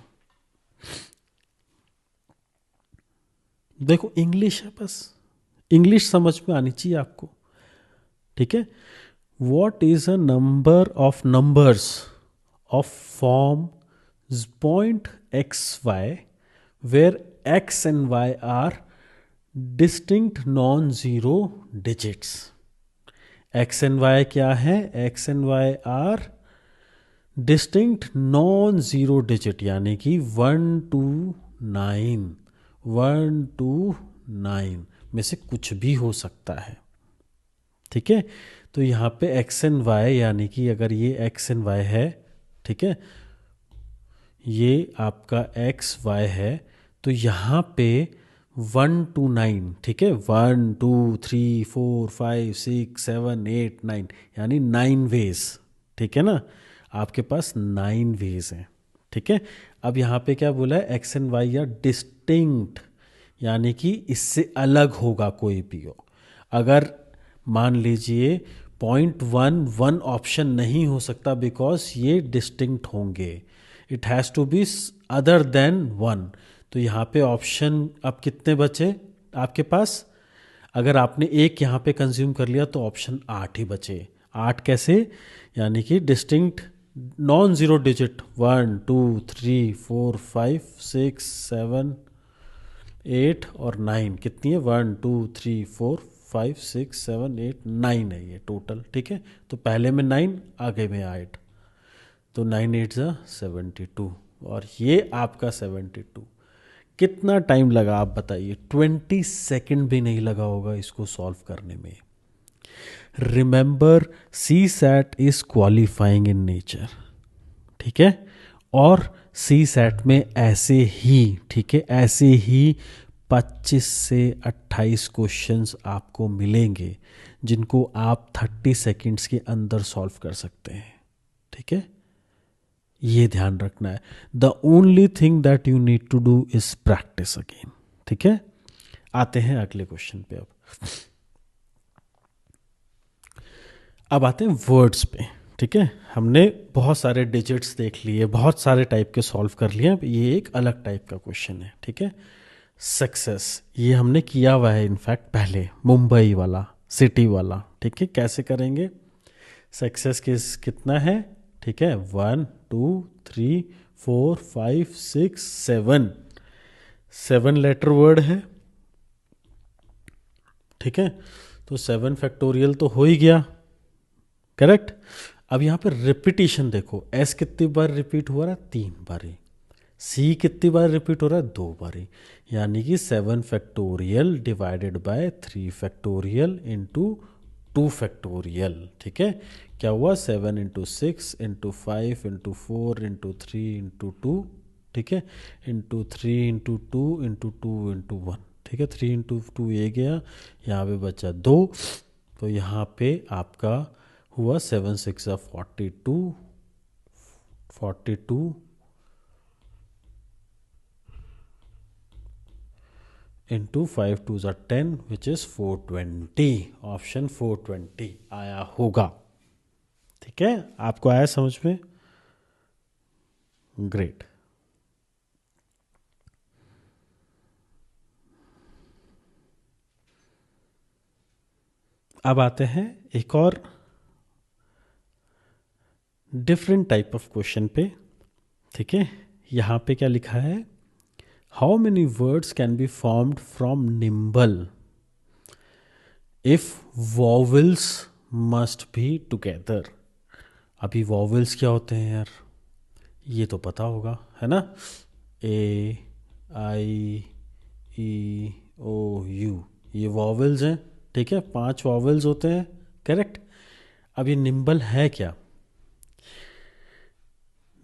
देखो इंग्लिश है, बस इंग्लिश समझ में आनी चाहिए आपको, ठीक है। What is a number of numbers of form point X Y where X and Y are distinct non zero digits. X and Y क्या है, X and Y are distinct non zero digit, यानी कि 1 to 9, 1 to 9 में से कुछ भी हो सकता है, ठीक है। तो यहाँ पे एक्स एंड वाई, यानी कि अगर ये एक्स एंड वाई है, ठीक है, ये आपका एक्स वाई है, तो यहाँ पे 1 to 9, ठीक है, 1 2 3 4 5 6 7 8 9, यानी 9 वेज, ठीक है ना। आपके पास 9 वेज हैं, ठीक है। अब यहाँ पे क्या बोला है, X and Y are distinct, यानी कि इससे अलग होगा कोई भी हो। अगर मान लीजिए .11 ऑप्शन नहीं हो सकता, बिकॉज ये डिस्टिंक्ट होंगे, it has to be other than 1। तो यहाँ पे ऑप्शन अब कितने बचे आपके पास, अगर आपने एक यहाँ पे कंज्यूम कर लिया तो ऑप्शन 8 ही बचे। 8 कैसे, यानी कि डिस्टिंक्ट नॉन जीरो डिजिट 1 2 3 4 5 6 7 8 और 9, कितनी है, 1 2 3 4 5 6 7 8 9 है ये टोटल, ठीक है। तो पहले में 9, आगे में 8, तो 9 8 ज़ा 72, और ये आपका 72। कितना टाइम लगा आप बताइए, 20 सेकेंड भी नहीं लगा होगा इसको सॉल्व करने में। Remember, CSAT is qualifying in nature, ठीक है। और सी सैट में ऐसे ही, ठीक है, ऐसे ही 25 से 28 क्वेश्चंस आपको मिलेंगे जिनको आप 30 सेकेंड्स के अंदर सॉल्व कर सकते हैं, ठीक है। ये ध्यान रखना है। The only thing that you need to do is practice again, ठीक है। आते हैं अगले क्वेश्चन पे। अब आते हैं वर्ड्स पे, ठीक है। हमने बहुत सारे डिजिट्स देख लिए, बहुत सारे टाइप के सॉल्व कर लिए, ये एक अलग टाइप का क्वेश्चन है, ठीक है। सक्सेस, ये हमने किया हुआ है इनफैक्ट पहले, मुंबई वाला, सिटी वाला, ठीक है। कैसे करेंगे, सक्सेस कितना है, ठीक है, 1 2 3 4 5 6 7 लेटर वर्ड है, ठीक है। तो 7 फैक्टोरियल तो हो ही गया, करेक्ट। अब यहाँ पे रिपीटिशन देखो, एस कितनी बार रिपीट हो रहा है, 3 बारी। सी कितनी बार रिपीट हो रहा है, 2 बारी, यानी कि 7 factorial divided by 3 factorial into 2 factorial, ठीक है। क्या हुआ, 7 into 6 into 5 into 4 into 3 into 2, ठीक है, इंटू 3 इंटू 2 इंटू 2 इंटू 1, ठीक है। 3 इंटू 2 ये गया, यहाँ पे बचा 2, तो यहाँ पे आपका हुआ 7 6 42, 42 इंटू 5 2 ज़ा 10 विच इज़ 420। ऑप्शन 420 आया होगा। ठीक है, आपको आया समझ में? ग्रेट। अब आते हैं एक और डिफरेंट टाइप ऑफ क्वेश्चन पे। ठीक है, यहाँ पे क्या लिखा है? How many words can be formed from nimble if vowels must be together. अभी वॉवल्स क्या होते हैं यार, ये तो पता होगा, है ना? ए आई ई ओ यू, ये वॉवल्स हैं। ठीक है, 5 वॉवल्स होते हैं, करेक्ट। अब ये निम्बल है क्या?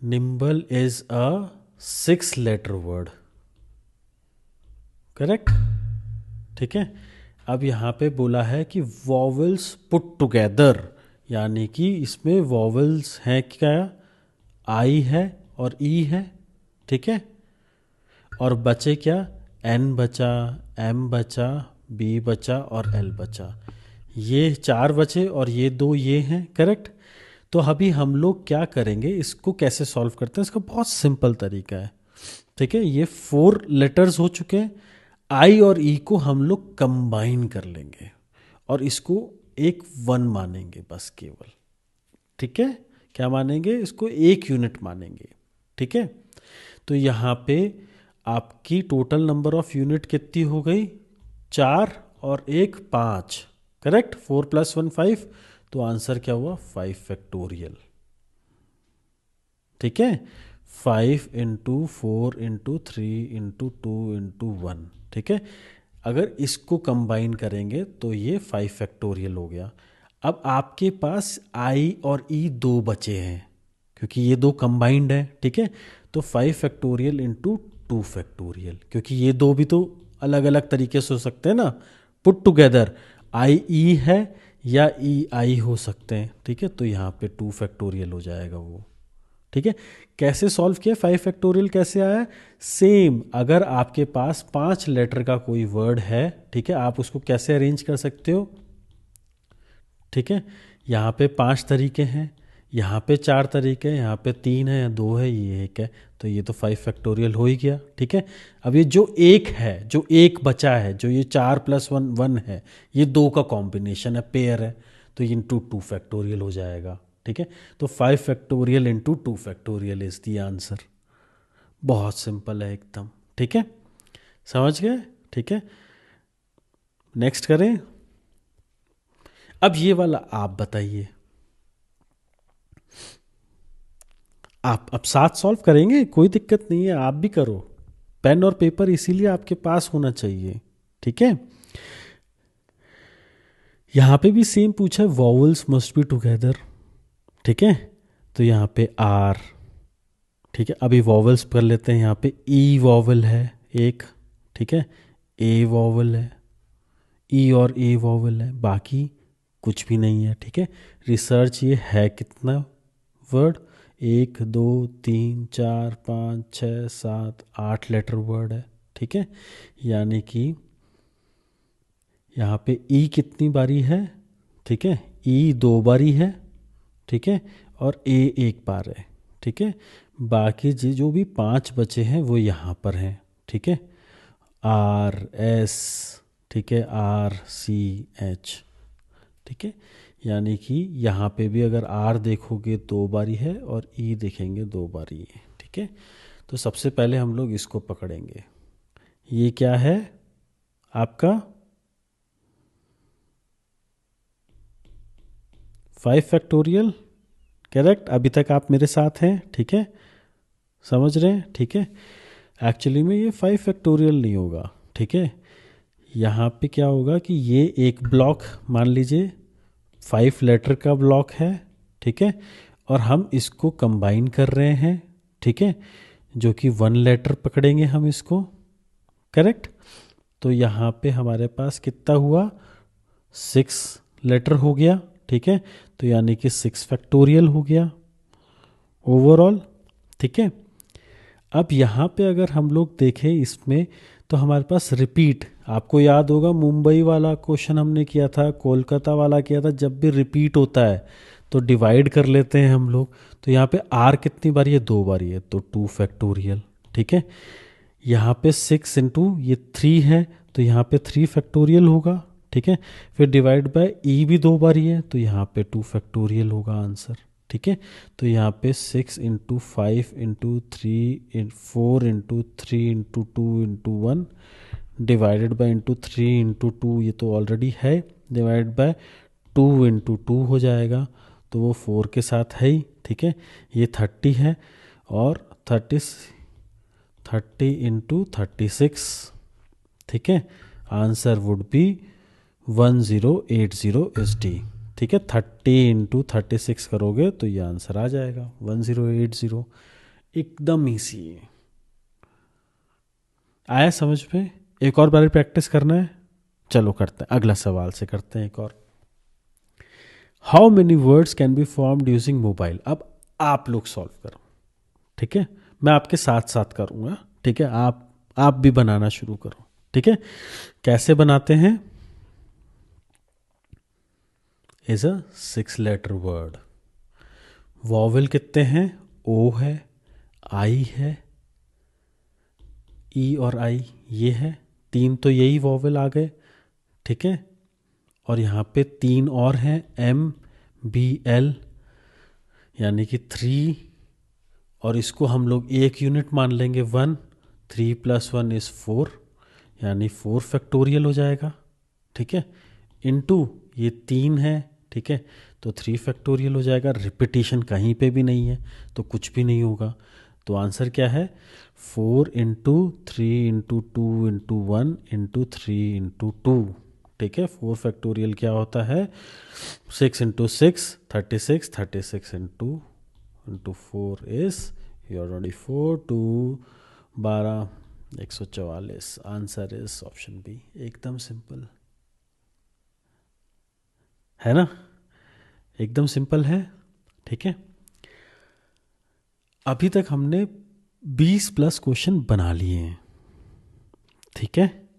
Nimble is a 6 letter word, correct. ठीक है, अब यहाँ पे बोला है कि वॉवल्स पुट टुगेदर, यानी कि इसमें वॉवल्स हैं क्या? आई है और ई है, ठीक है। और बचे क्या? एन बचा, एम बचा, बी बचा और एल बचा। ये 4 बचे और ये 2 ये हैं, करेक्ट। तो अभी हम लोग क्या करेंगे, इसको कैसे सॉल्व करते हैं? इसका बहुत सिंपल तरीका है। ठीक है, ये 4 लेटर्स हो चुके हैं। आई और ई को हम लोग कंबाइन कर लेंगे और इसको एक 1 मानेंगे बस, केवल। ठीक है, क्या मानेंगे? इसको एक यूनिट मानेंगे। ठीक है, तो यहाँ पे आपकी टोटल नंबर ऑफ यूनिट कितनी हो गई? 4 और 1 5, करेक्ट। 4 + 1 5, तो आंसर क्या हुआ? 5 फैक्टोरियल। ठीक है, 5 × 4 × 3 × 2 × 1। ठीक है, अगर इसको कंबाइन करेंगे तो ये 5 फैक्टोरियल हो गया। अब आपके पास आई और ई 2 बचे हैं, क्योंकि ये 2 कंबाइंड है। ठीक है, तो 5 फैक्टोरियल × 2 फैक्टोरियल, क्योंकि ये 2 भी तो अलग अलग तरीके से हो सकते हैं ना, पुट टुगेदर। आई ई है या ई आई हो सकते हैं। ठीक है, तो यहाँ पे 2 फैक्टोरियल हो जाएगा वो। ठीक है, कैसे सॉल्व किया? 5 फैक्टोरियल कैसे आया? सेम, अगर आपके पास 5 लेटर का कोई वर्ड है, ठीक है, आप उसको कैसे अरेंज कर सकते हो? ठीक है, यहाँ पे 5 तरीके हैं, यहाँ पे 4 तरीके हैं, यहाँ पे 3 है, 2 है, ये 1 है, तो ये तो 5 फैक्टोरियल हो ही गया। ठीक है, अब ये जो एक है, जो एक बचा है, जो ये 4 + 1 1 है, ये 2 का कॉम्बिनेशन है, पेयर है, तो ये × 2 फैक्टोरियल हो जाएगा। ठीक है, तो 5 factorial × 2 factorial is the answer. बहुत सिंपल है एकदम। ठीक है, समझ गए? ठीक है, नेक्स्ट करें। अब ये वाला आप बताइए, आप अब साथ सॉल्व करेंगे, कोई दिक्कत नहीं है, आप भी करो। पेन और पेपर इसीलिए आपके पास होना चाहिए। ठीक है, यहां पे भी सेम पूछा है, वॉवल्स मस्ट बी टुगेदर। ठीक है, तो यहाँ पे आर, ठीक है, अभी वॉवल्स कर लेते हैं। यहाँ पे ई वॉवल है एक, ठीक है, ए वॉवल है, ई और ए वॉवल है, बाकी कुछ भी नहीं है। ठीक है, रिसर्च ये है कितना वर्ड? 1 2 3 4 5 6 7 8 लेटर वर्ड है। ठीक है, यानी कि यहाँ पे ई कितनी बारी है? ठीक है, ई 2 बारी है। ठीक है, और ए 1 बार है। ठीक है, बाकी जो भी 5 बचे हैं वो यहाँ पर हैं। ठीक है, आर एस, ठीक है, आर सी एच। ठीक है, यानी कि यहाँ पे भी अगर आर देखोगे 2 बारी है और ई देखेंगे 2 बारी है। ठीक है, तो सबसे पहले हम लोग इसको पकड़ेंगे। ये क्या है आपका? 5 फैक्टोरियल, करेक्ट। अभी तक आप मेरे साथ हैं? ठीक है, समझ रहे हैं? ठीक है, एक्चुअली में ये 5 फैक्टोरियल नहीं होगा। ठीक है, यहाँ पे क्या होगा कि ये एक ब्लॉक मान लीजिए 5 लेटर का ब्लॉक है। ठीक है, और हम इसको कंबाइन कर रहे हैं। ठीक है, जो कि 1 लेटर पकड़ेंगे हम इसको, करेक्ट। तो यहाँ पे हमारे पास कितना हुआ? 6 लेटर हो गया। ठीक है, तो यानी कि 6 फैक्टोरियल हो गया ओवरऑल। ठीक है, अब यहाँ पे अगर हम लोग देखें इसमें, तो तो हमारे पास रिपीट, आपको याद होगा मुंबई वाला क्वेश्चन हमने किया था, कोलकाता वाला किया था, जब भी रिपीट होता है तो डिवाइड कर लेते हैं हम लोग। तो यहाँ पे आर कितनी बारी है, 2 बारी है, तो 2 फैक्टोरियल। ठीक है, यहाँ पे 6 इंटू ये 3 है, तो यहाँ पे 3 फैक्टोरियल होगा। ठीक है, फिर डिवाइड बाय ई भी 2 बारी है, तो यहाँ पे 2 फैक्टोरियल होगा आंसर। ठीक है, तो यहाँ पे 6 into 5 into 3 4 into 3 into 2 into 1 divided by into 3 into 2, ये तो ऑलरेडी है, डिवाइड बाय 2 इंटू 2 हो जाएगा, तो वो 4 के साथ है ही। ठीक है, ये 30 है और 30 इंटू 36। ठीक है, answer would B 1080 S D. ठीक है, 30 इंटू 36 करोगे तो ये आंसर आ जाएगा 1080। एकदम ईजी है। आया समझ में? एक और बार प्रैक्टिस करना है, चलो करते हैं, अगला सवाल से करते हैं एक और। How many words can be formed using mobile? अब आप लोग सॉल्व करो। ठीक है, मैं आपके साथ साथ करूंगा। ठीक है, आप भी बनाना शुरू करो। ठीक है, कैसे बनाते हैं? Is a 6 letter word. Vowel कितने हैं? ओ है, आई है, ई और आई ये है, 3 तो यही वॉवेल आ गए। ठीक है, और यहाँ पे 3 और हैं, एम बी एल, यानी कि 3, और इसको हम लोग एक यूनिट मान लेंगे 1, 3 + 1 = 4, यानी 4 फैक्टोरियल हो जाएगा। ठीक है, इनटू ये 3 है। ठीक है, तो 3 फैक्टोरियल हो जाएगा। रिपीटिशन कहीं पे भी नहीं है तो कुछ भी नहीं होगा। तो आंसर क्या है? 4 into 3 into 2 into 1 into 3 into 2। ठीक है, 4 फैक्टोरियल क्या होता है? 6 into 6 36, 36 into 4 is your 24, 2 12 144। Answer is option B. एकदम सिंपल है ना, एकदम सिंपल है। ठीक है, अभी तक हमने 20+ क्वेश्चन बना लिए हैं। ठीक है,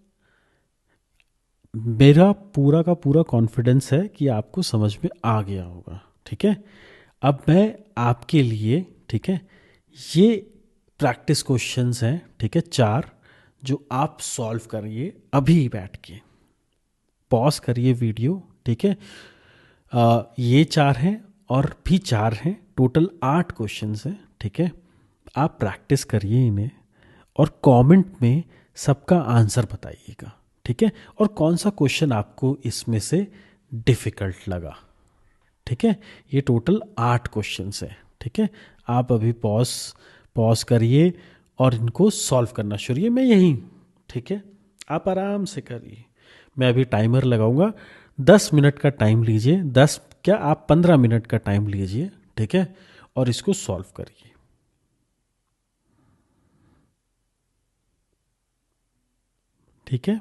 मेरा पूरा का पूरा कॉन्फिडेंस है कि आपको समझ में आ गया होगा। ठीक है, अब मैं आपके लिए, ठीक है, ये प्रैक्टिस क्वेश्चंस हैं, ठीक है, 4, जो आप सॉल्व करिए अभी बैठ के। पॉज करिए वीडियो। ठीक है, ये 4 हैं और भी 4 हैं, टोटल 8 क्वेश्चंस हैं। ठीक है, आप प्रैक्टिस करिए इन्हें और कमेंट में सबका आंसर बताइएगा। ठीक है, और कौन सा क्वेश्चन आपको इसमें से डिफ़िकल्ट लगा। ठीक है, ये टोटल 8 क्वेश्चंस हैं। ठीक है, आप अभी पॉज करिए और इनको सॉल्व करना शुरू, मैं यहीं। ठीक है, आप आराम से करिए। मैं अभी टाइमर लगाऊंगा, 10 मिनट का टाइम लीजिए, 10 क्या, आप 15 मिनट का टाइम लीजिए। ठीक है, और इसको सॉल्व करिए। ठीक है,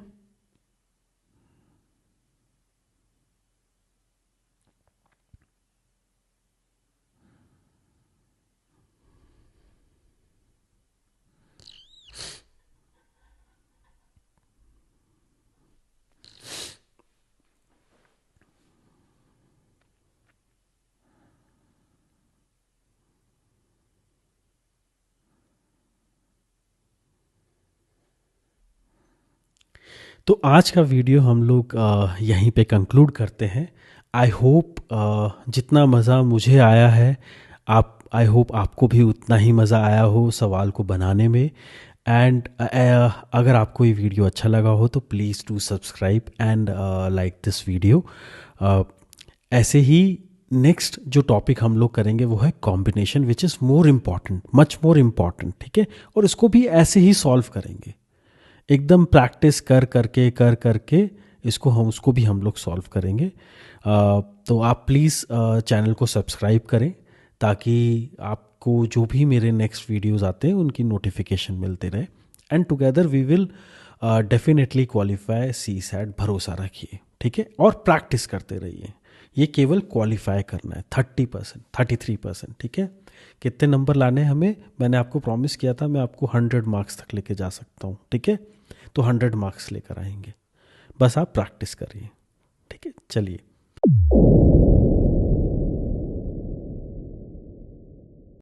तो आज का वीडियो हम लोग यहीं पे कंक्लूड करते हैं। आई होप जितना मज़ा मुझे आया है, आई होप आपको भी उतना ही मज़ा आया हो सवाल को बनाने में। एंड अगर आपको ये वीडियो अच्छा लगा हो तो please do subscribe and like this video. ऐसे ही नेक्स्ट जो टॉपिक हम लोग करेंगे वो है combination, which is more important, much more important. ठीक है, और इसको भी ऐसे ही सॉल्व करेंगे, एकदम प्रैक्टिस कर करके उसको भी हम लोग सॉल्व करेंगे। तो आप प्लीज़ चैनल को सब्सक्राइब करें ताकि आपको जो भी मेरे नेक्स्ट वीडियोस आते हैं उनकी नोटिफिकेशन मिलते रहे। And together we will definitely qualify CSAT, भरोसा रखिए। ठीक है, और प्रैक्टिस करते रहिए। ये केवल क्वालिफाई करना है, 30%, 33%। ठीक है, कितने नंबर लाने हैं हमें, मैंने आपको प्रॉमिस किया था मैं आपको 100 मार्क्स तक लेके जा सकता हूँ। ठीक है, तो 100 मार्क्स लेकर आएंगे। बस आप प्रैक्टिस करिए। ठीक है, चलिए।